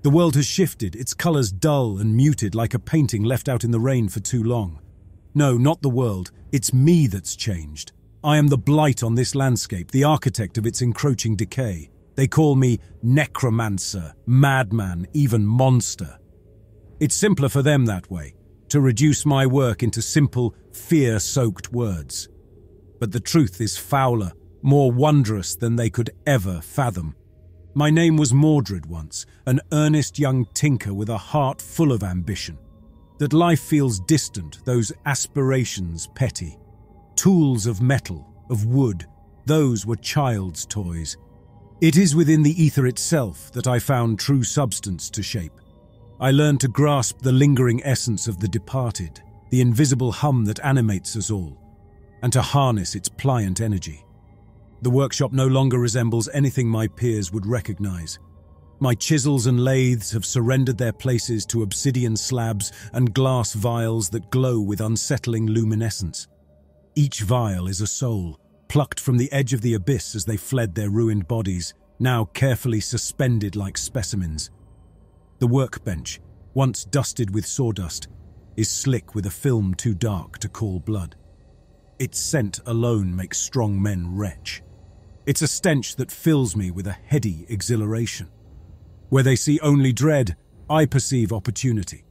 The world has shifted, its colors dull and muted like a painting left out in the rain for too long. No, not the world, it's me that's changed. I am the blight on this landscape, the architect of its encroaching decay. They call me Necromancer, madman, even monster. It's simpler for them that way, to reduce my work into simple, fear-soaked words. But the truth is fouler, more wondrous than they could ever fathom. My name was Mordred once, an earnest young tinker with a heart full of ambition. That life feels distant, those aspirations petty. Tools of metal, of wood, those were child's toys. It is within the ether itself that I found true substance to shape. I learned to grasp the lingering essence of the departed, the invisible hum that animates us all, and to harness its pliant energy. The workshop no longer resembles anything my peers would recognize. My chisels and lathes have surrendered their places to obsidian slabs and glass vials that glow with unsettling luminescence. Each vial is a soul, plucked from the edge of the abyss as they fled their ruined bodies, now carefully suspended like specimens. The workbench, once dusted with sawdust, is slick with a film too dark to call blood. Its scent alone makes strong men retch. It's a stench that fills me with a heady exhilaration. Where they see only dread, I perceive opportunity.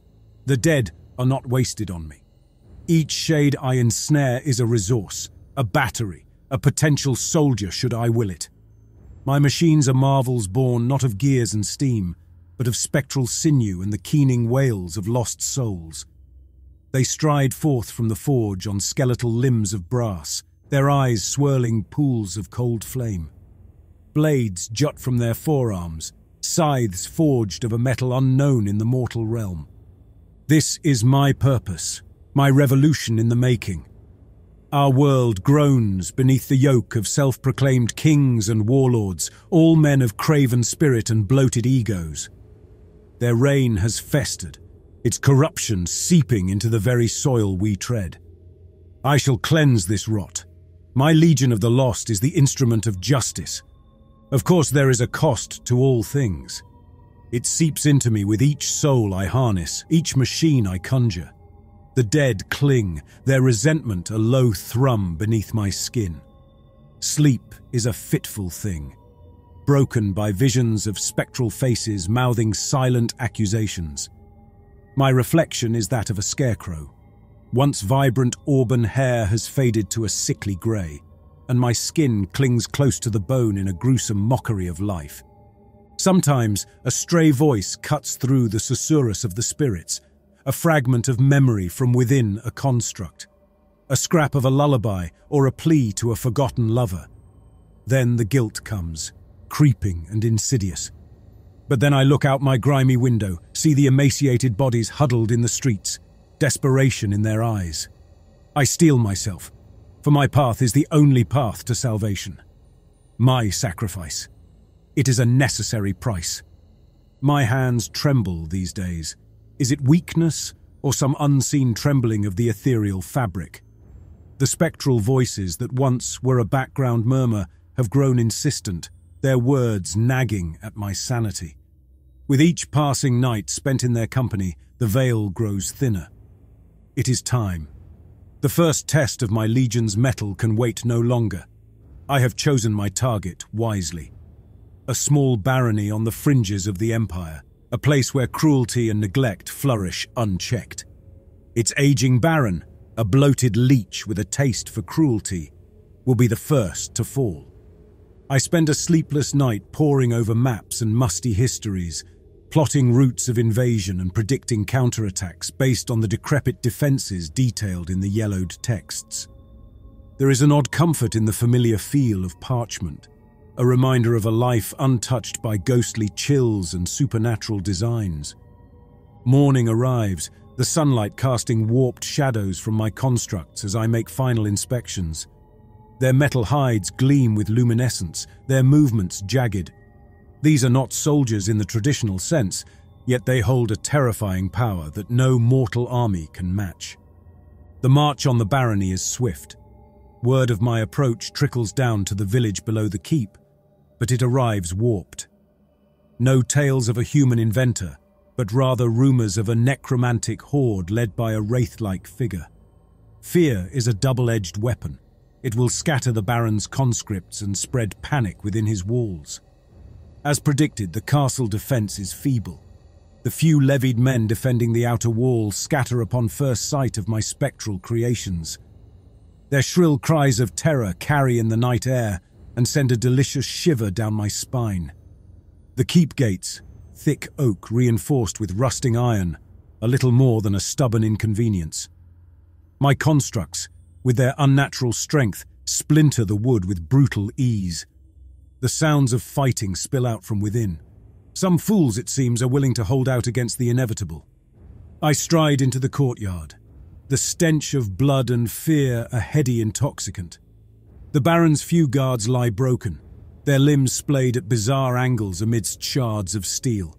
The dead are not wasted on me. Each shade I ensnare is a resource, a battery, a potential soldier should I will it. My machines are marvels born not of gears and steam, but of spectral sinew and the keening wails of lost souls. They stride forth from the forge on skeletal limbs of brass, their eyes swirling pools of cold flame. Blades jut from their forearms, scythes forged of a metal unknown in the mortal realm. This is my purpose, my revolution in the making. Our world groans beneath the yoke of self-proclaimed kings and warlords, all men of craven spirit and bloated egos. Their reign has festered, its corruption seeping into the very soil we tread. I shall cleanse this rot. My Legion of the Lost is the instrument of justice. Of course, there is a cost to all things. It seeps into me with each soul I harness, each machine I conjure. The dead cling, their resentment a low thrum beneath my skin. Sleep is a fitful thing, broken by visions of spectral faces mouthing silent accusations. My reflection is that of a scarecrow. Once vibrant auburn hair has faded to a sickly grey, and my skin clings close to the bone in a gruesome mockery of life. Sometimes a stray voice cuts through the susurrus of the spirits, a fragment of memory from within a construct, a scrap of a lullaby or a plea to a forgotten lover. Then the guilt comes, creeping and insidious. But then I look out my grimy window, see the emaciated bodies huddled in the streets, desperation in their eyes. I steel myself, for my path is the only path to salvation. My sacrifice. It is a necessary price. My hands tremble these days. Is it weakness or some unseen trembling of the ethereal fabric? The spectral voices that once were a background murmur have grown insistent, their words nagging at my sanity. With each passing night spent in their company, the veil grows thinner. It is time. The first test of my Legion's mettle can wait no longer. I have chosen my target wisely. A small barony on the fringes of the Empire, a place where cruelty and neglect flourish unchecked. Its aging baron, a bloated leech with a taste for cruelty, will be the first to fall. I spend a sleepless night poring over maps and musty histories, plotting routes of invasion and predicting counterattacks based on the decrepit defenses detailed in the yellowed texts. There is an odd comfort in the familiar feel of parchment, a reminder of a life untouched by ghostly chills and supernatural designs. Morning arrives, the sunlight casting warped shadows from my constructs as I make final inspections. Their metal hides gleam with luminescence, their movements jagged. These are not soldiers in the traditional sense, yet they hold a terrifying power that no mortal army can match. The march on the barony is swift. Word of my approach trickles down to the village below the keep, but it arrives warped. No tales of a human inventor, but rather rumors of a necromantic horde led by a wraith-like figure. Fear is a double-edged weapon. It will scatter the Baron's conscripts and spread panic within his walls. As predicted, the castle defense is feeble. The few levied men defending the outer wall scatter upon first sight of my spectral creations. Their shrill cries of terror carry in the night air and send a delicious shiver down my spine. The keep gates, thick oak reinforced with rusting iron, a little more than a stubborn inconvenience. My constructs, with their unnatural strength, splinter the wood with brutal ease. The sounds of fighting spill out from within. Some fools, it seems, are willing to hold out against the inevitable. I stride into the courtyard. The stench of blood and fear a heady intoxicant. The Baron's few guards lie broken, their limbs splayed at bizarre angles amidst shards of steel.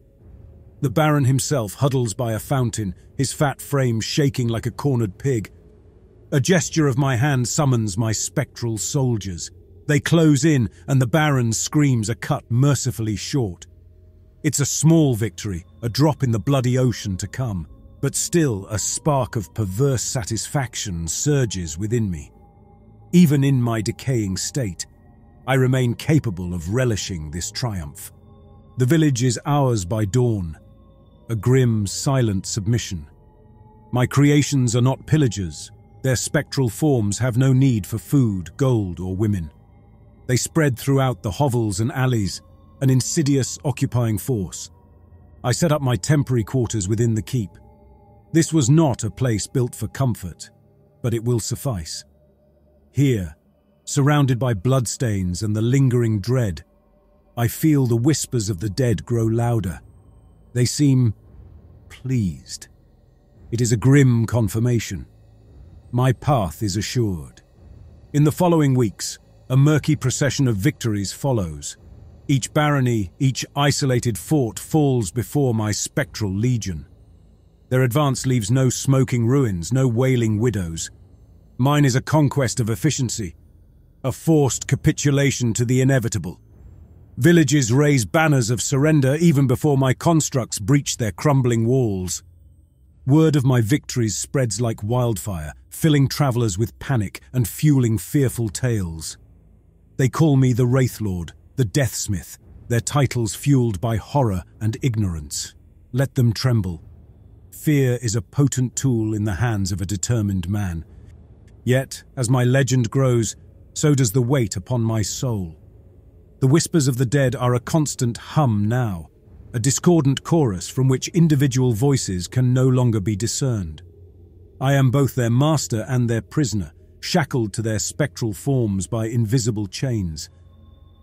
The Baron himself huddles by a fountain, his fat frame shaking like a cornered pig. A gesture of my hand summons my spectral soldiers. They close in, and the Baron's screams are cut mercifully short. It's a small victory, a drop in the bloody ocean to come, but still a spark of perverse satisfaction surges within me. Even in my decaying state, I remain capable of relishing this triumph. The village is ours by dawn, a grim, silent submission. My creations are not pillagers. Their spectral forms have no need for food, gold, or women. They spread throughout the hovels and alleys, an insidious occupying force. I set up my temporary quarters within the keep. This was not a place built for comfort, but it will suffice. Here, surrounded by bloodstains and the lingering dread, I feel the whispers of the dead grow louder. They seem pleased. It is a grim confirmation. My path is assured. In the following weeks, a murky procession of victories follows. Each barony, each isolated fort falls before my spectral legion. Their advance leaves no smoking ruins, no wailing widows. Mine is a conquest of efficiency, a forced capitulation to the inevitable. Villages raise banners of surrender even before my constructs breach their crumbling walls. Word of my victories spreads like wildfire, filling travelers with panic and fueling fearful tales. They call me the Wraithlord, the Deathsmith, their titles fueled by horror and ignorance. Let them tremble. Fear is a potent tool in the hands of a determined man. Yet, as my legend grows, so does the weight upon my soul. The whispers of the dead are a constant hum now, a discordant chorus from which individual voices can no longer be discerned. I am both their master and their prisoner, shackled to their spectral forms by invisible chains.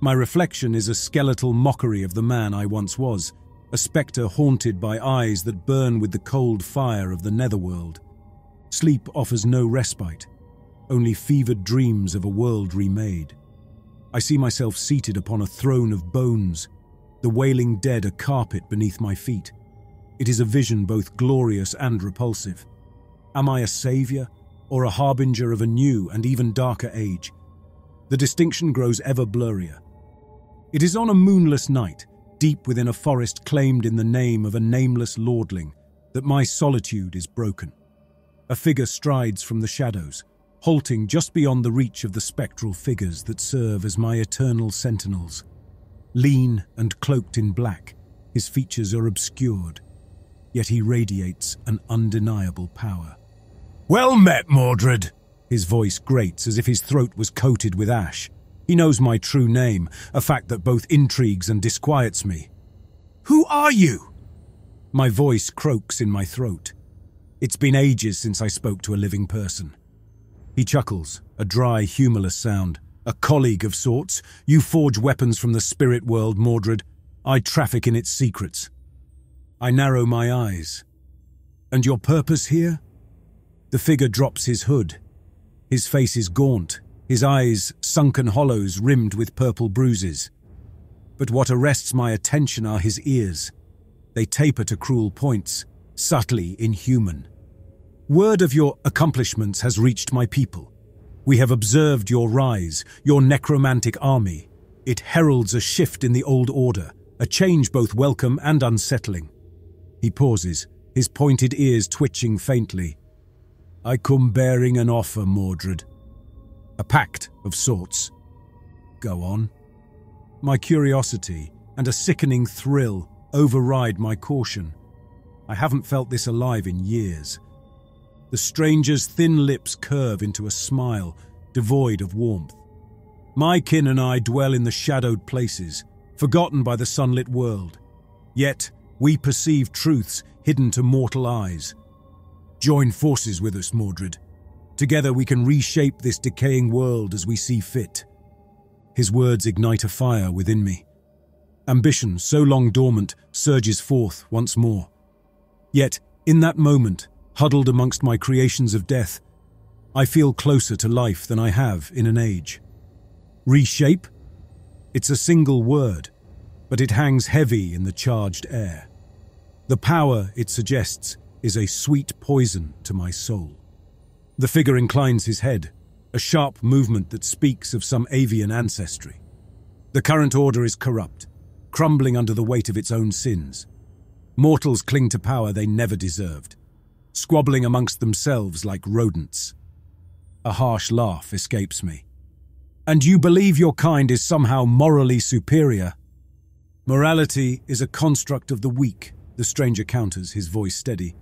My reflection is a skeletal mockery of the man I once was, a spectre haunted by eyes that burn with the cold fire of the netherworld. Sleep offers no respite, only fevered dreams of a world remade. I see myself seated upon a throne of bones, the wailing dead a carpet beneath my feet. It is a vision both glorious and repulsive. Am I a savior, or a harbinger of a new and even darker age? The distinction grows ever blurrier. It is on a moonless night, deep within a forest claimed in the name of a nameless lordling, that my solitude is broken. A figure strides from the shadows, halting just beyond the reach of the spectral figures that serve as my eternal sentinels. Lean and cloaked in black, his features are obscured, yet he radiates an undeniable power. "Well met, Mordred!" His voice grates as if his throat was coated with ash. He knows my true name, a fact that both intrigues and disquiets me. "Who are you?" My voice croaks in my throat. It's been ages since I spoke to a living person. He chuckles, a dry, humorless sound. "A colleague of sorts. You forge weapons from the spirit world, Mordred. I traffic in its secrets." I narrow my eyes. "And your purpose here?" The figure drops his hood. His face is gaunt, his eyes sunken hollows rimmed with purple bruises. But what arrests my attention are his ears. They taper to cruel points, subtly inhuman. "Word of your accomplishments has reached my people. We have observed your rise, your necromantic army. It heralds a shift in the old order, a change both welcome and unsettling. He pauses, his pointed ears twitching faintly. I come bearing an offer, Mordred. A pact of sorts. Go on. My curiosity and a sickening thrill override my caution. I haven't felt this alive in years. The stranger's thin lips curve into a smile, devoid of warmth. My kin and I dwell in the shadowed places, forgotten by the sunlit world. Yet, we perceive truths hidden to mortal eyes. Join forces with us, Mordred. Together we can reshape this decaying world as we see fit. His words ignite a fire within me. Ambition, so long dormant, surges forth once more. Yet, in that moment, huddled amongst my creations of death, I feel closer to life than I have in an age. Reshape? It's a single word, but it hangs heavy in the charged air. The power it suggests is a sweet poison to my soul. The figure inclines his head, a sharp movement that speaks of some avian ancestry. The current order is corrupt, crumbling under the weight of its own sins. Mortals cling to power they never deserved, squabbling amongst themselves like rodents. A harsh laugh escapes me. And you believe your kind is somehow morally superior? Morality is a construct of the weak, the stranger counters, his voice steady.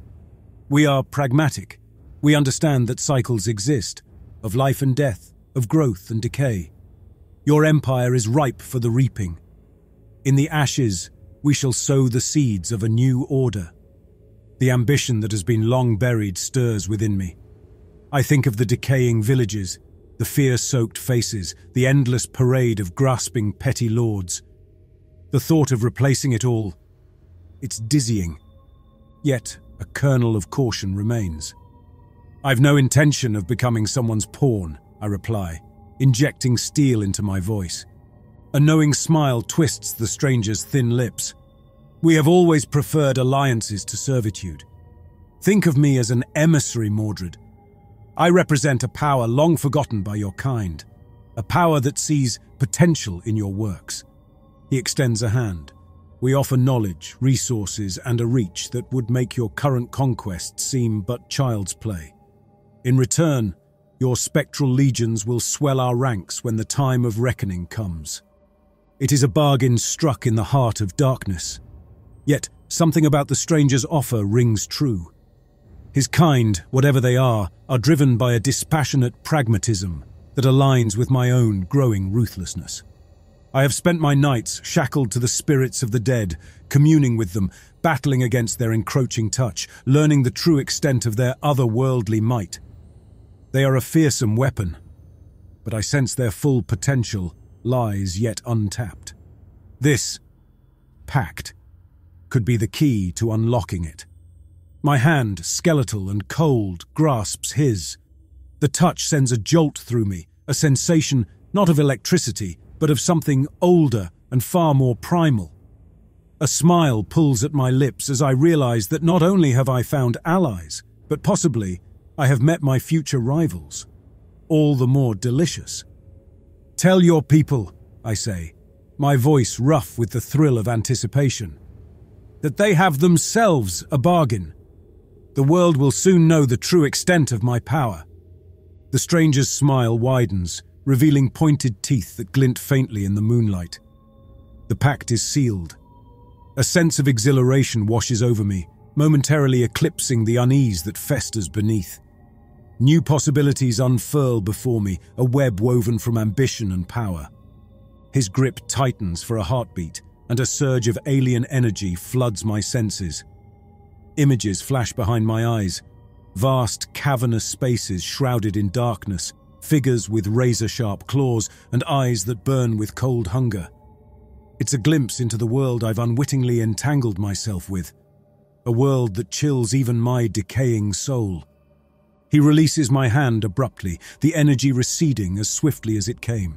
We are pragmatic. We understand that cycles exist, of life and death, of growth and decay. Your empire is ripe for the reaping. In the ashes, we shall sow the seeds of a new order. The ambition that has been long buried stirs within me. I think of the decaying villages, the fear-soaked faces, the endless parade of grasping petty lords. The thought of replacing it all, it's dizzying. Yet, a kernel of caution remains. I've no intention of becoming someone's pawn, I reply, injecting steel into my voice. A knowing smile twists the stranger's thin lips. We have always preferred alliances to servitude. Think of me as an emissary, Mordred. I represent a power long forgotten by your kind, a power that sees potential in your works. He extends a hand. We offer knowledge, resources, and a reach that would make your current conquest seem but child's play. In return, your spectral legions will swell our ranks when the time of reckoning comes. It is a bargain struck in the heart of darkness. Yet, something about the stranger's offer rings true. His kind, whatever they are driven by a dispassionate pragmatism that aligns with my own growing ruthlessness. I have spent my nights shackled to the spirits of the dead, communing with them, battling against their encroaching touch, learning the true extent of their otherworldly might. They are a fearsome weapon, but I sense their full potential lies yet untapped. This pact could be the key to unlocking it. My hand, skeletal and cold, grasps his. The touch sends a jolt through me, a sensation not of electricity, but of something older and far more primal. A smile pulls at my lips as I realize that not only have I found allies, but possibly I have met my future rivals. All the more delicious. Tell your people, I say, my voice rough with the thrill of anticipation, that they have themselves a bargain. The world will soon know the true extent of my power. The stranger's smile widens, revealing pointed teeth that glint faintly in the moonlight. The pact is sealed. A sense of exhilaration washes over me, momentarily eclipsing the unease that festers beneath. New possibilities unfurl before me, a web woven from ambition and power. His grip tightens for a heartbeat, and a surge of alien energy floods my senses. Images flash behind my eyes, vast cavernous spaces shrouded in darkness, figures with razor-sharp claws and eyes that burn with cold hunger. It's a glimpse into the world I've unwittingly entangled myself with, a world that chills even my decaying soul. He releases my hand abruptly, the energy receding as swiftly as it came.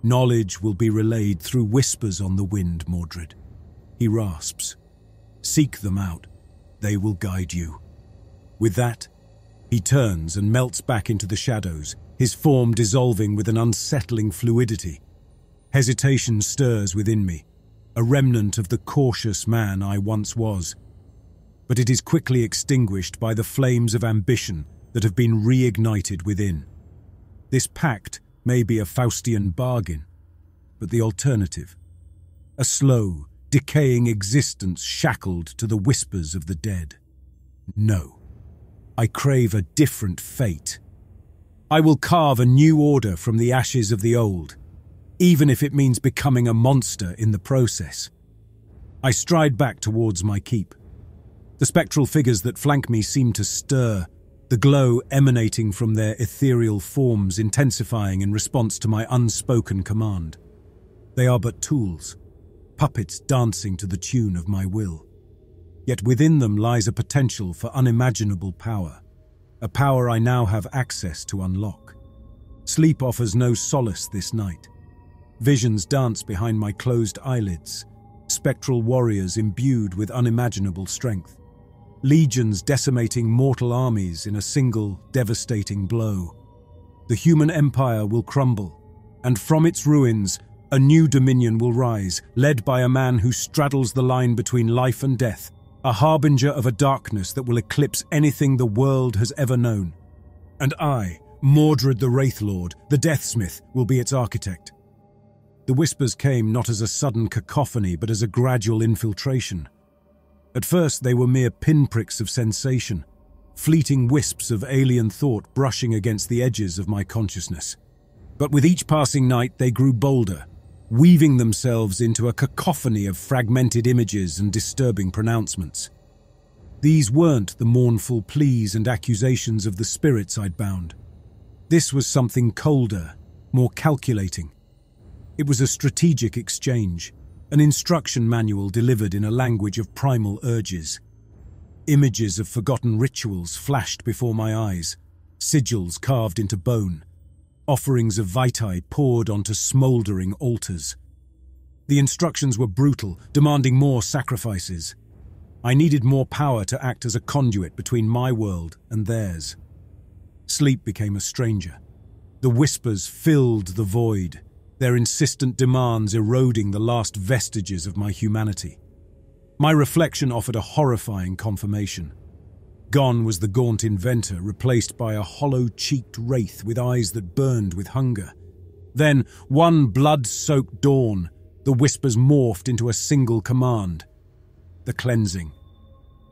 Knowledge will be relayed through whispers on the wind, Mordred. He rasps. Seek them out. They will guide you. With that, he turns and melts back into the shadows, his form dissolving with an unsettling fluidity. Hesitation stirs within me. a remnant of the cautious man I once was. But it is quickly extinguished by the flames of ambition that have been reignited within. This pact may be a Faustian bargain, but the alternative, a slow, decaying existence shackled to the whispers of the dead. No, I crave a different fate. I will carve a new order from the ashes of the old, even if it means becoming a monster in the process. I stride back towards my keep. The spectral figures that flank me seem to stir, the glow emanating from their ethereal forms intensifying in response to my unspoken command. They are but tools, puppets dancing to the tune of my will. Yet within them lies a potential for unimaginable power, a power I now have access to unlock. Sleep offers no solace this night. Visions dance behind my closed eyelids, spectral warriors imbued with unimaginable strength. Legions decimating mortal armies in a single, devastating blow. The human empire will crumble, and from its ruins, a new dominion will rise, led by a man who straddles the line between life and death, a harbinger of a darkness that will eclipse anything the world has ever known. And I, Mordred the Wraithlord, the Deathsmith, will be its architect. The whispers came not as a sudden cacophony, but as a gradual infiltration. At first, they were mere pinpricks of sensation, fleeting wisps of alien thought brushing against the edges of my consciousness. But with each passing night, they grew bolder, weaving themselves into a cacophony of fragmented images and disturbing pronouncements. These weren't the mournful pleas and accusations of the spirits I'd bound. This was something colder, more calculating. It was a strategic exchange, an instruction manual delivered in a language of primal urges. Images of forgotten rituals flashed before my eyes, sigils carved into bone, offerings of vitae poured onto smouldering altars. The instructions were brutal, demanding more sacrifices. I needed more power to act as a conduit between my world and theirs. Sleep became a stranger. The whispers filled the void, their insistent demands eroding the last vestiges of my humanity. My reflection offered a horrifying confirmation. Gone was the gaunt inventor, replaced by a hollow-cheeked wraith with eyes that burned with hunger. Then, one blood-soaked dawn, the whispers morphed into a single command: the cleansing.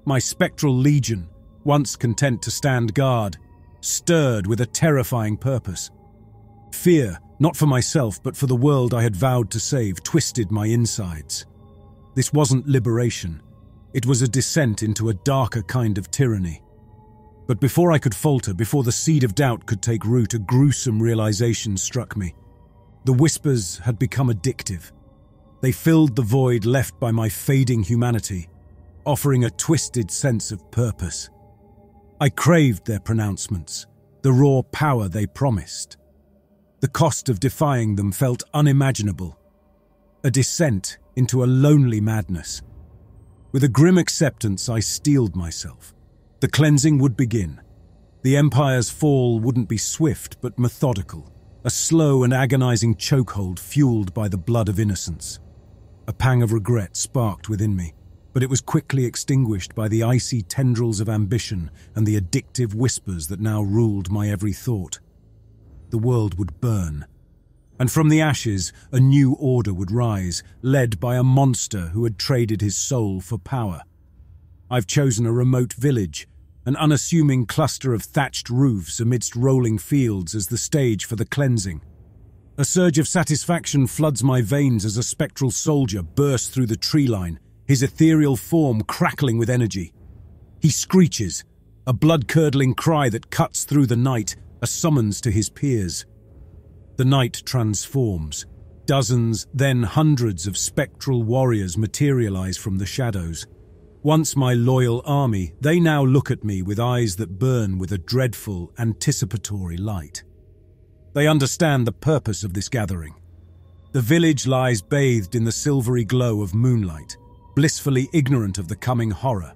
My spectral legion, once content to stand guard, stirred with a terrifying purpose. Fear, not for myself but for the world I had vowed to save, twisted my insides. This wasn't liberation. It was a descent into a darker kind of tyranny. But before I could falter, before the seed of doubt could take root, a gruesome realization struck me. The whispers had become addictive. They filled the void left by my fading humanity, offering a twisted sense of purpose. I craved their pronouncements, the raw power they promised. The cost of defying them felt unimaginable. A descent into a lonely madness. With a grim acceptance, I steeled myself. The cleansing would begin. The Empire's fall wouldn't be swift but methodical, a slow and agonizing chokehold fueled by the blood of innocence. A pang of regret sparked within me, but it was quickly extinguished by the icy tendrils of ambition and the addictive whispers that now ruled my every thought. The world would burn, and from the ashes a new order would rise, led by a monster who had traded his soul for power. I've chosen a remote village, an unassuming cluster of thatched roofs amidst rolling fields as the stage for the cleansing. A surge of satisfaction floods my veins as a spectral soldier bursts through the tree line, his ethereal form crackling with energy. He screeches, a blood-curdling cry that cuts through the night, a summons to his peers. The night transforms. Dozens, then hundreds of spectral warriors materialize from the shadows. Once my loyal army, they now look at me with eyes that burn with a dreadful, anticipatory light. They understand the purpose of this gathering. The village lies bathed in the silvery glow of moonlight, blissfully ignorant of the coming horror.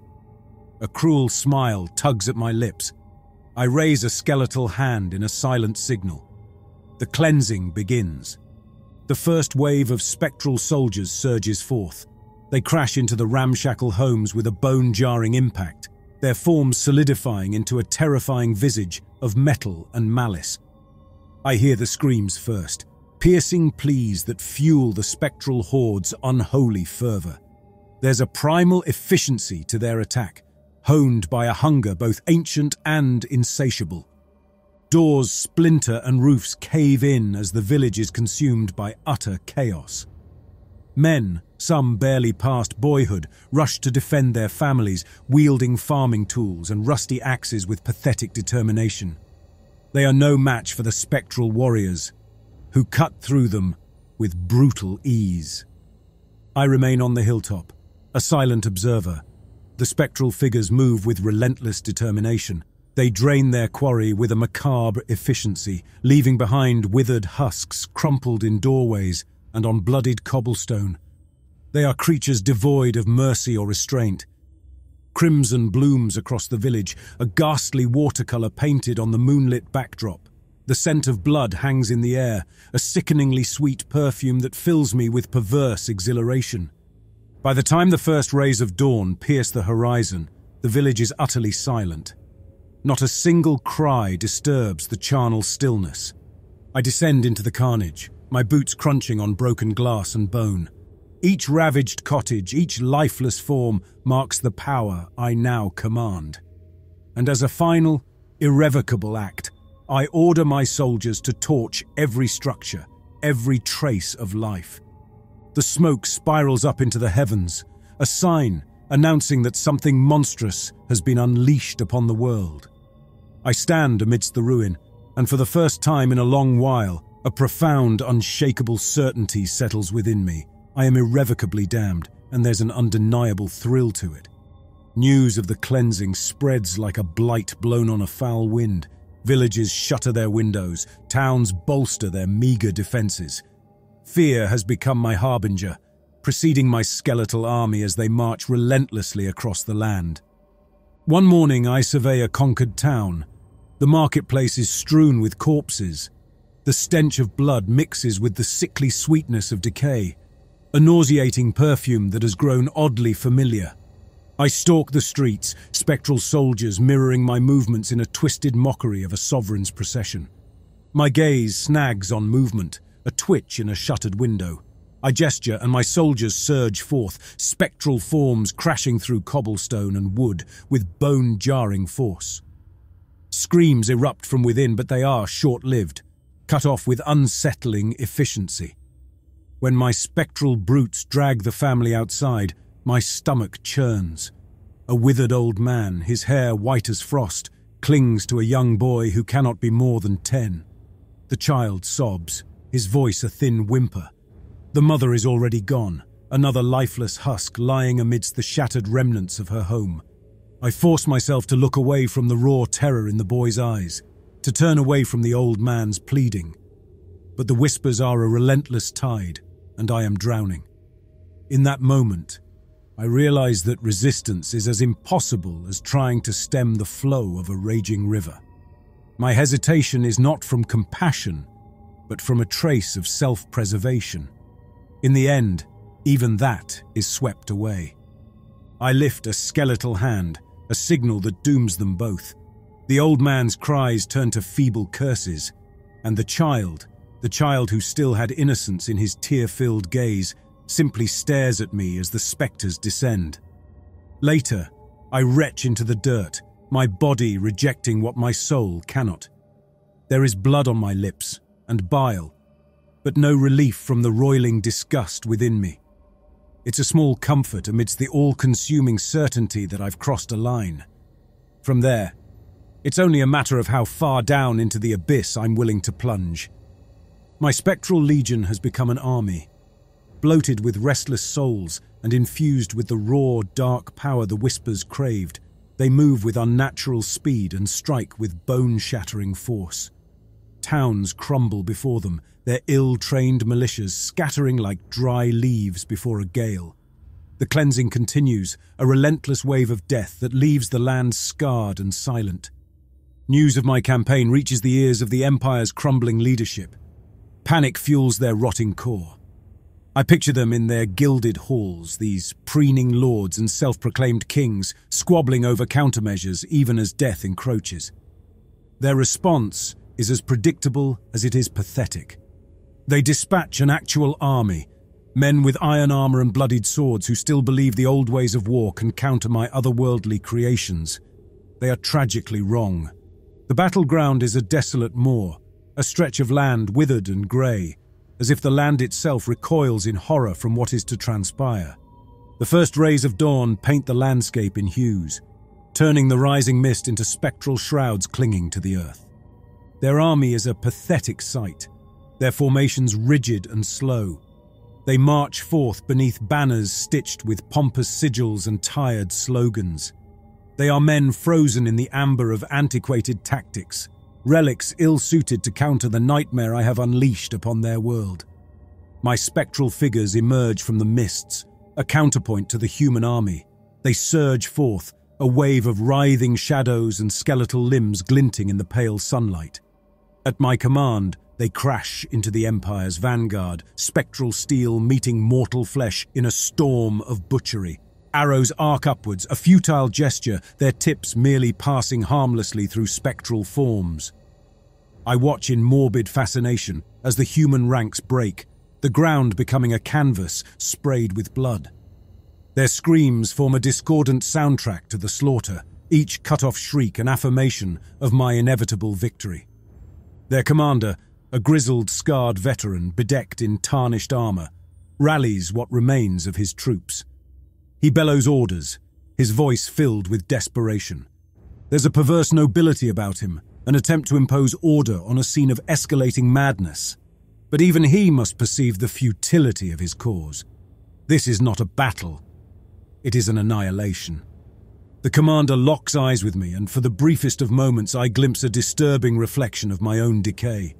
A cruel smile tugs at my lips. I raise a skeletal hand in a silent signal. The cleansing begins. The first wave of spectral soldiers surges forth. They crash into the ramshackle homes with a bone-jarring impact, their forms solidifying into a terrifying visage of metal and malice. I hear the screams first, piercing pleas that fuel the spectral horde's unholy fervor. There's a primal efficiency to their attack, honed by a hunger both ancient and insatiable. Doors splinter and roofs cave in as the village is consumed by utter chaos. Men, some barely past boyhood, rush to defend their families, wielding farming tools and rusty axes with pathetic determination. They are no match for the spectral warriors, who cut through them with brutal ease. I remain on the hilltop, a silent observer. The spectral figures move with relentless determination. They drain their quarry with a macabre efficiency, leaving behind withered husks crumpled in doorways and on bloodied cobblestone. They are creatures devoid of mercy or restraint. Crimson blooms across the village, a ghastly watercolor painted on the moonlit backdrop. The scent of blood hangs in the air, a sickeningly sweet perfume that fills me with perverse exhilaration. By the time the first rays of dawn pierce the horizon, the village is utterly silent. Not a single cry disturbs the charnel stillness. I descend into the carnage, my boots crunching on broken glass and bone. Each ravaged cottage, each lifeless form marks the power I now command. And as a final, irrevocable act, I order my soldiers to torch every structure, every trace of life. The smoke spirals up into the heavens, a sign announcing that something monstrous has been unleashed upon the world. I stand amidst the ruin, and for the first time in a long while, a profound, unshakable certainty settles within me. I am irrevocably damned, and there's an undeniable thrill to it. News of the cleansing spreads like a blight blown on a foul wind. Villages shutter their windows, towns bolster their meager defenses. Fear has become my harbinger, preceding my skeletal army as they march relentlessly across the land. One morning I survey a conquered town. The marketplace is strewn with corpses. The stench of blood mixes with the sickly sweetness of decay, a nauseating perfume that has grown oddly familiar. I stalk the streets, spectral soldiers mirroring my movements in a twisted mockery of a sovereign's procession. My gaze snags on movement, a twitch in a shuttered window. I gesture and my soldiers surge forth, spectral forms crashing through cobblestone and wood with bone-jarring force. Screams erupt from within, but they are short-lived, cut off with unsettling efficiency. When my spectral brutes drag the family outside, my stomach churns. A withered old man, his hair white as frost, clings to a young boy who cannot be more than 10. The child sobs, his voice a thin whimper. The mother is already gone, another lifeless husk lying amidst the shattered remnants of her home. I force myself to look away from the raw terror in the boy's eyes, to turn away from the old man's pleading. But the whispers are a relentless tide, and I am drowning. In that moment, I realize that resistance is as impossible as trying to stem the flow of a raging river. My hesitation is not from compassion, but from a trace of self-preservation. In the end, even that is swept away. I lift a skeletal hand, a signal that dooms them both. The old man's cries turn to feeble curses, and the child who still had innocence in his tear-filled gaze, simply stares at me as the spectres descend. Later, I retch into the dirt, my body rejecting what my soul cannot. There is blood on my lips, and bile, but no relief from the roiling disgust within me. It's a small comfort amidst the all-consuming certainty that I've crossed a line. From there, it's only a matter of how far down into the abyss I'm willing to plunge. My spectral legion has become an army, bloated with restless souls and infused with the raw, dark power the whispers craved. They move with unnatural speed and strike with bone-shattering force. Towns crumble before them, their ill-trained militias scattering like dry leaves before a gale. The cleansing continues, a relentless wave of death that leaves the land scarred and silent. News of my campaign reaches the ears of the Empire's crumbling leadership. Panic fuels their rotting core. I picture them in their gilded halls, these preening lords and self-proclaimed kings, squabbling over countermeasures even as death encroaches. Their response is as predictable as it is pathetic. They dispatch an actual army, men with iron armor and bloodied swords who still believe the old ways of war can counter my otherworldly creations. They are tragically wrong. The battleground is a desolate moor, a stretch of land withered and grey, as if the land itself recoils in horror from what is to transpire. The first rays of dawn paint the landscape in hues, turning the rising mist into spectral shrouds clinging to the earth. Their army is a pathetic sight, their formations rigid and slow. They march forth beneath banners stitched with pompous sigils and tired slogans. They are men frozen in the amber of antiquated tactics, relics ill-suited to counter the nightmare I have unleashed upon their world. My spectral figures emerge from the mists, a counterpoint to the human army. They surge forth, a wave of writhing shadows and skeletal limbs glinting in the pale sunlight. At my command, they crash into the Empire's vanguard, spectral steel meeting mortal flesh in a storm of butchery. Arrows arc upwards, a futile gesture, their tips merely passing harmlessly through spectral forms. I watch in morbid fascination as the human ranks break, the ground becoming a canvas sprayed with blood. Their screams form a discordant soundtrack to the slaughter, each cut-off shriek an affirmation of my inevitable victory. Their commander, a grizzled, scarred veteran bedecked in tarnished armor, rallies what remains of his troops. He bellows orders, his voice filled with desperation. There's a perverse nobility about him, an attempt to impose order on a scene of escalating madness. But even he must perceive the futility of his cause. This is not a battle. It is an annihilation. The commander locks eyes with me, and for the briefest of moments I glimpse a disturbing reflection of my own decay.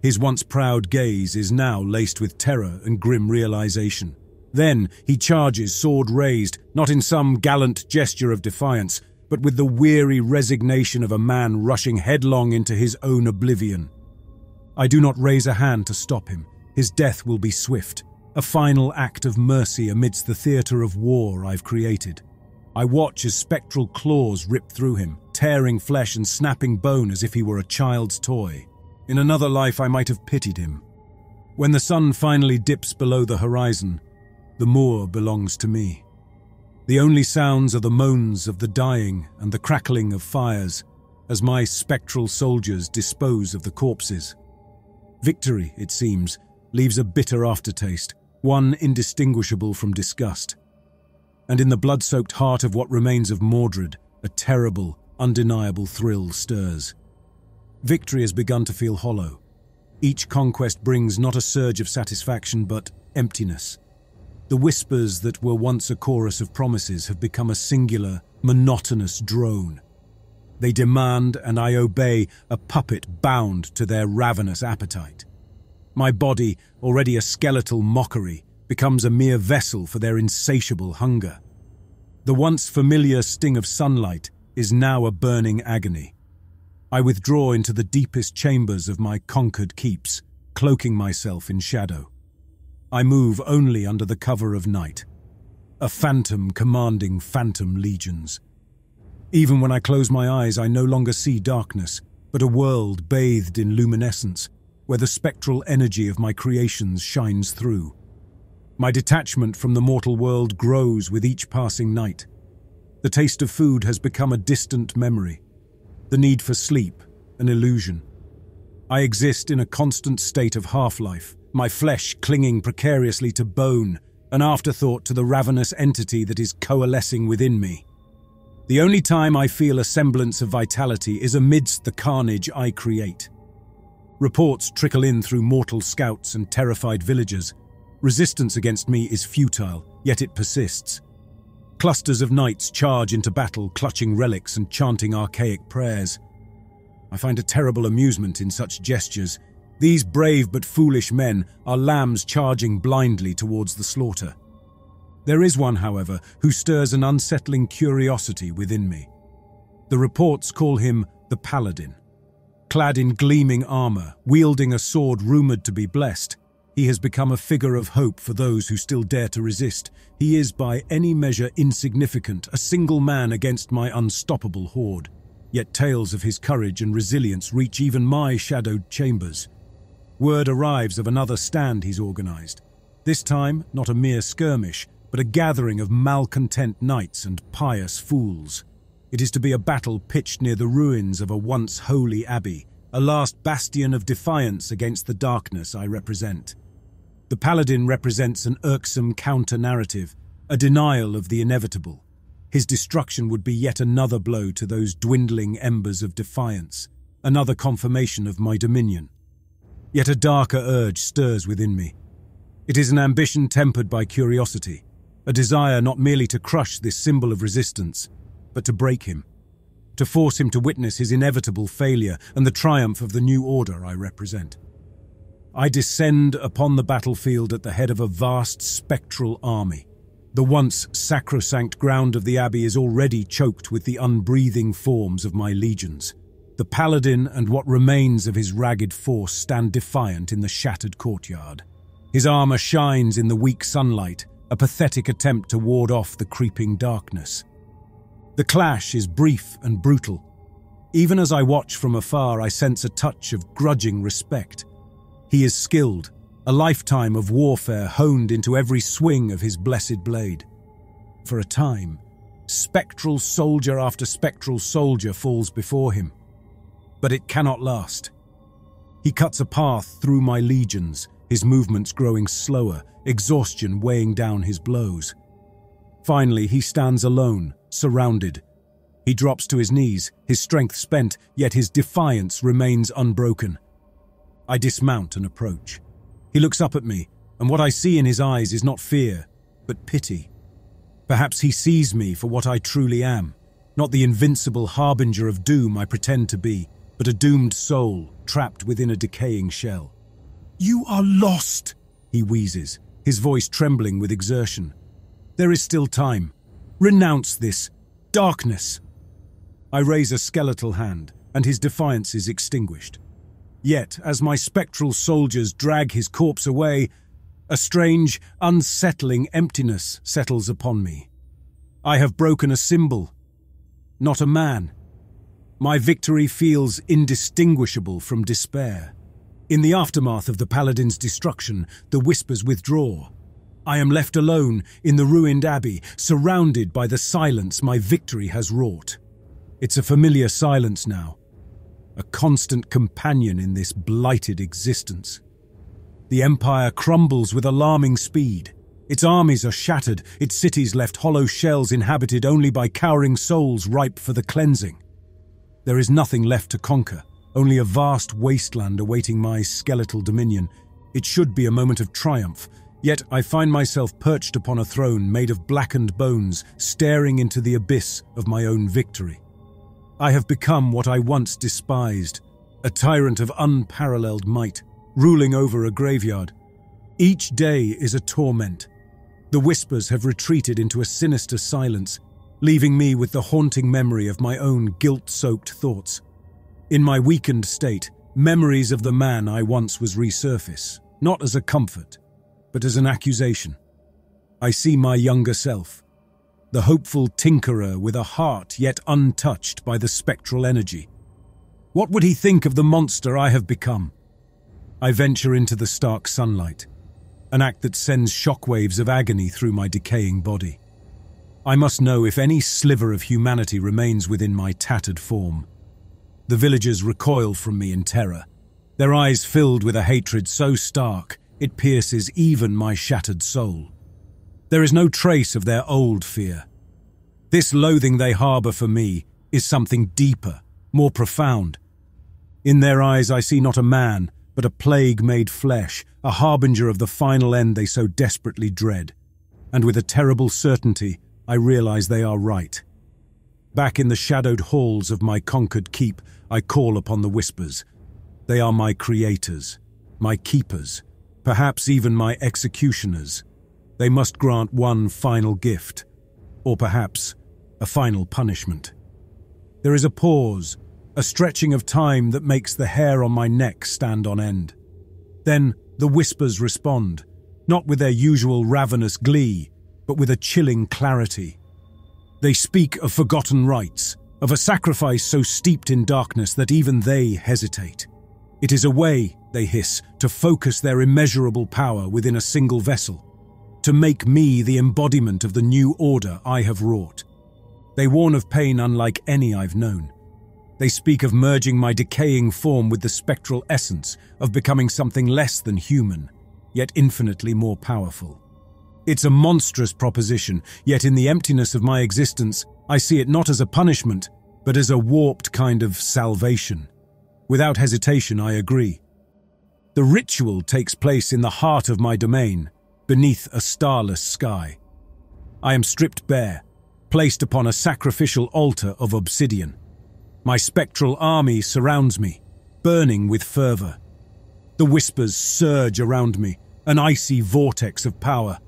His once proud gaze is now laced with terror and grim realization. Then he charges, sword raised, not in some gallant gesture of defiance, but with the weary resignation of a man rushing headlong into his own oblivion. I do not raise a hand to stop him. His death will be swift, a final act of mercy amidst the theatre of war I've created. I watch as spectral claws rip through him, tearing flesh and snapping bone as if he were a child's toy. In another life I might have pitied him. When the sun finally dips below the horizon, the moor belongs to me. The only sounds are the moans of the dying and the crackling of fires as my spectral soldiers dispose of the corpses. Victory, it seems, leaves a bitter aftertaste, one indistinguishable from disgust. And in the blood-soaked heart of what remains of Mordred, a terrible, undeniable thrill stirs. Victory has begun to feel hollow. Each conquest brings not a surge of satisfaction, but emptiness. The whispers that were once a chorus of promises have become a singular, monotonous drone. They demand, and I obey, a puppet bound to their ravenous appetite. My body, already a skeletal mockery, becomes a mere vessel for their insatiable hunger. The once familiar sting of sunlight is now a burning agony. I withdraw into the deepest chambers of my conquered keeps, cloaking myself in shadow. I move only under the cover of night, a phantom commanding phantom legions. Even when I close my eyes, I no longer see darkness, but a world bathed in luminescence, where the spectral energy of my creations shines through. My detachment from the mortal world grows with each passing night. The taste of food has become a distant memory, the need for sleep an illusion. I exist in a constant state of half-life, my flesh clinging precariously to bone, an afterthought to the ravenous entity that is coalescing within me. The only time I feel a semblance of vitality is amidst the carnage I create. Reports trickle in through mortal scouts and terrified villagers. Resistance against me is futile, yet it persists. Clusters of knights charge into battle, clutching relics and chanting archaic prayers. I find a terrible amusement in such gestures. These brave but foolish men are lambs charging blindly towards the slaughter. There is one, however, who stirs an unsettling curiosity within me. The reports call him the Paladin. Clad in gleaming armor, wielding a sword rumored to be blessed, he has become a figure of hope for those who still dare to resist. He is by any measure insignificant, a single man against my unstoppable horde. Yet tales of his courage and resilience reach even my shadowed chambers. Word arrives of another stand he's organized. This time, not a mere skirmish, but a gathering of malcontent knights and pious fools. It is to be a battle pitched near the ruins of a once holy abbey, a last bastion of defiance against the darkness I represent. The paladin represents an irksome counter-narrative, a denial of the inevitable. His destruction would be yet another blow to those dwindling embers of defiance, another confirmation of my dominion. Yet a darker urge stirs within me. It is an ambition tempered by curiosity, a desire not merely to crush this symbol of resistance, but to break him, to force him to witness his inevitable failure and the triumph of the new order I represent. I descend upon the battlefield at the head of a vast spectral army. The once sacrosanct ground of the abbey is already choked with the unbreathing forms of my legions. The paladin and what remains of his ragged force stand defiant in the shattered courtyard. His armor shines in the weak sunlight, a pathetic attempt to ward off the creeping darkness. The clash is brief and brutal. Even as I watch from afar, I sense a touch of grudging respect. He is skilled, a lifetime of warfare honed into every swing of his blessed blade. For a time, spectral soldier after spectral soldier falls before him. But it cannot last. He cuts a path through my legions, his movements growing slower, exhaustion weighing down his blows. Finally, he stands alone, surrounded. He drops to his knees, his strength spent, yet his defiance remains unbroken. I dismount and approach. He looks up at me, and what I see in his eyes is not fear, but pity. Perhaps he sees me for what I truly am, not the invincible harbinger of doom I pretend to be, but a doomed soul trapped within a decaying shell. "You are lost," he wheezes, his voice trembling with exertion. "There is still time. Renounce this darkness." I raise a skeletal hand, and his defiance is extinguished. Yet, as my spectral soldiers drag his corpse away, a strange, unsettling emptiness settles upon me. I have broken a symbol, not a man. My victory feels indistinguishable from despair. In the aftermath of the paladin's destruction, the whispers withdraw. I am left alone in the ruined abbey, surrounded by the silence my victory has wrought. It's a familiar silence now, a constant companion in this blighted existence. The empire crumbles with alarming speed. Its armies are shattered, its cities left hollow shells inhabited only by cowering souls ripe for the cleansing. There is nothing left to conquer, only a vast wasteland awaiting my skeletal dominion. It should be a moment of triumph, yet I find myself perched upon a throne made of blackened bones, staring into the abyss of my own victory. I have become what I once despised, a tyrant of unparalleled might, ruling over a graveyard. Each day is a torment. The whispers have retreated into a sinister silence, leaving me with the haunting memory of my own guilt-soaked thoughts. In my weakened state, memories of the man I once was resurface, not as a comfort, but as an accusation. I see my younger self, the hopeful tinkerer with a heart yet untouched by the spectral energy. What would he think of the monster I have become? I venture into the stark sunlight, an act that sends shockwaves of agony through my decaying body. I must know if any sliver of humanity remains within my tattered form. The villagers recoil from me in terror, their eyes filled with a hatred so stark it pierces even my shattered soul. There is no trace of their old fear. This loathing they harbour for me is something deeper, more profound. In their eyes I see not a man, but a plague made flesh, a harbinger of the final end they so desperately dread. And with a terrible certainty, I realize they are right. Back in the shadowed halls of my conquered keep, I call upon the whispers. They are my creators, my keepers, perhaps even my executioners. They must grant one final gift, or perhaps a final punishment. There is a pause, a stretching of time that makes the hair on my neck stand on end. Then the whispers respond, not with their usual ravenous glee, but with a chilling clarity. They speak of forgotten rites, of a sacrifice so steeped in darkness that even they hesitate. It is a way, they hiss, to focus their immeasurable power within a single vessel, to make me the embodiment of the new order I have wrought. They warn of pain unlike any I've known. They speak of merging my decaying form with the spectral essence, of becoming something less than human, yet infinitely more powerful. It's a monstrous proposition, yet in the emptiness of my existence, I see it not as a punishment, but as a warped kind of salvation. Without hesitation, I agree. The ritual takes place in the heart of my domain, beneath a starless sky. I am stripped bare, placed upon a sacrificial altar of obsidian. My spectral army surrounds me, burning with fervor. The whispers surge around me, an icy vortex of power.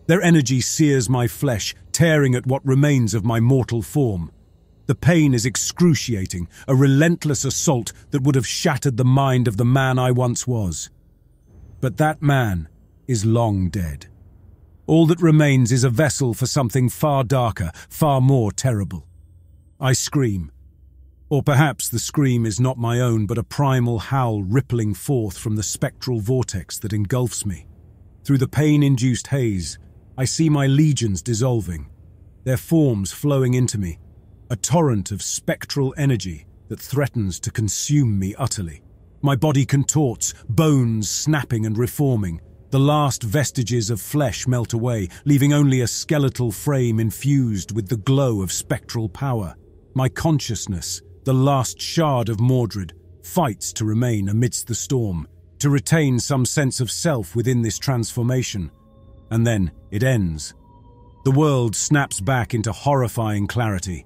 Their energy sears my flesh, tearing at what remains of my mortal form. The pain is excruciating, a relentless assault that would have shattered the mind of the man I once was. But that man is long dead. All that remains is a vessel for something far darker, far more terrible. I scream. Or perhaps the scream is not my own, but a primal howl rippling forth from the spectral vortex that engulfs me. Through the pain-induced haze, I see my legions dissolving, their forms flowing into me, a torrent of spectral energy that threatens to consume me utterly. My body contorts, bones snapping and reforming. The last vestiges of flesh melt away, leaving only a skeletal frame infused with the glow of spectral power. My consciousness, the last shard of Mordred, fights to remain amidst the storm, to retain some sense of self within this transformation. And then it ends. The world snaps back into horrifying clarity.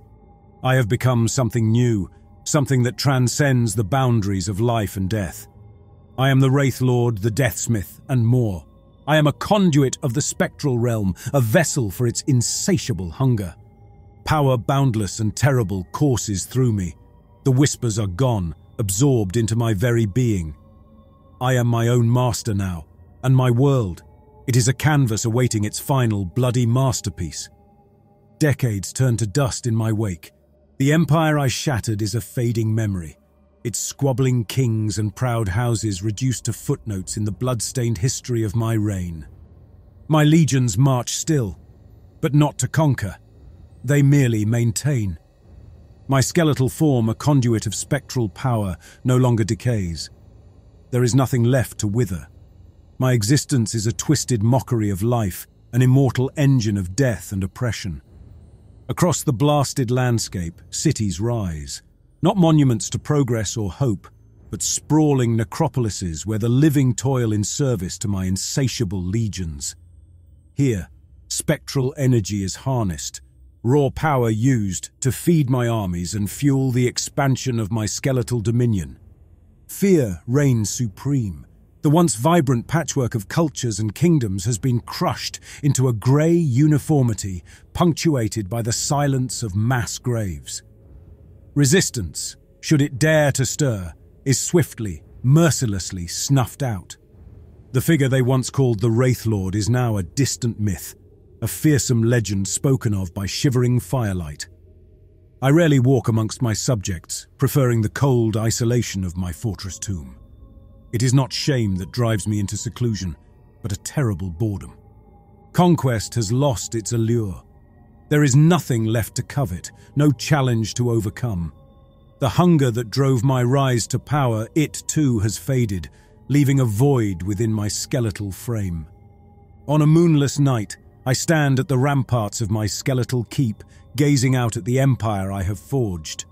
I have become something new, something that transcends the boundaries of life and death. I am the Wraith Lord, the Deathsmith, and more. I am a conduit of the spectral realm, a vessel for its insatiable hunger. Power boundless and terrible courses through me. The whispers are gone, absorbed into my very being. I am my own master now, and my world. It is a canvas awaiting its final bloody masterpiece. Decades turn to dust in my wake. The empire I shattered is a fading memory, its squabbling kings and proud houses reduced to footnotes in the blood-stained history of my reign. My legions march still, but not to conquer. They merely maintain. My skeletal form, a conduit of spectral power, no longer decays. There is nothing left to wither. My existence is a twisted mockery of life, an immortal engine of death and oppression. Across the blasted landscape, cities rise. Not monuments to progress or hope, but sprawling necropolises where the living toil in service to my insatiable legions. Here, spectral energy is harnessed, raw power used to feed my armies and fuel the expansion of my skeletal dominion. Fear reigns supreme. The once vibrant patchwork of cultures and kingdoms has been crushed into a grey uniformity punctuated by the silence of mass graves. Resistance, should it dare to stir, is swiftly, mercilessly snuffed out. The figure they once called the Wraith Lord is now a distant myth, a fearsome legend spoken of by shivering firelight. I rarely walk amongst my subjects, preferring the cold isolation of my fortress tomb. It is not shame that drives me into seclusion, but a terrible boredom. Conquest has lost its allure. There is nothing left to covet, no challenge to overcome. The hunger that drove my rise to power, it too has faded, leaving a void within my skeletal frame. On a moonless night, I stand at the ramparts of my skeletal keep, gazing out at the empire I have forged.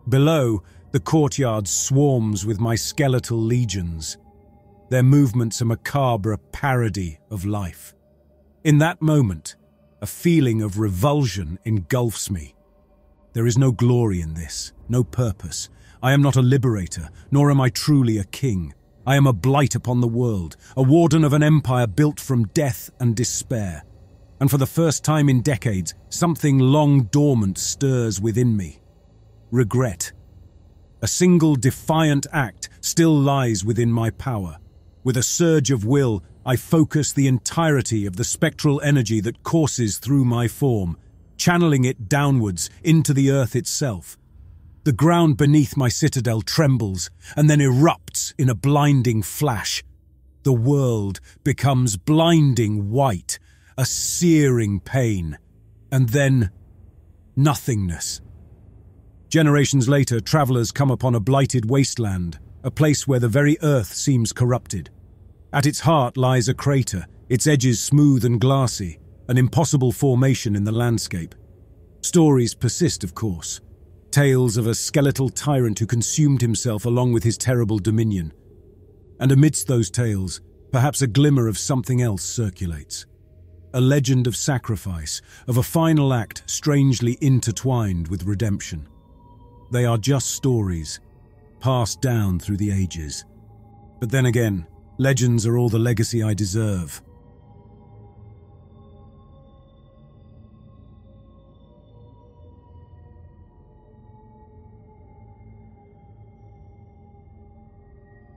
Below, the courtyard swarms with my skeletal legions. Their movements a macabre parody of life. In that moment, a feeling of revulsion engulfs me. There is no glory in this, no purpose. I am not a liberator, nor am I truly a king. I am a blight upon the world, a warden of an empire built from death and despair. And for the first time in decades, something long dormant stirs within me. Regret. A single defiant act still lies within my power. With a surge of will, I focus the entirety of the spectral energy that courses through my form, channeling it downwards into the earth itself. The ground beneath my citadel trembles and then erupts in a blinding flash. The world becomes blinding white, a searing pain, and then nothingness. Generations later, travelers come upon a blighted wasteland, a place where the very earth seems corrupted. At its heart lies a crater, its edges smooth and glassy, an impossible formation in the landscape. Stories persist, of course. Tales of a skeletal tyrant who consumed himself along with his terrible dominion. And amidst those tales, perhaps a glimmer of something else circulates. A legend of sacrifice, of a final act strangely intertwined with redemption. They are just stories, passed down through the ages. But then again, legends are all the legacy I deserve.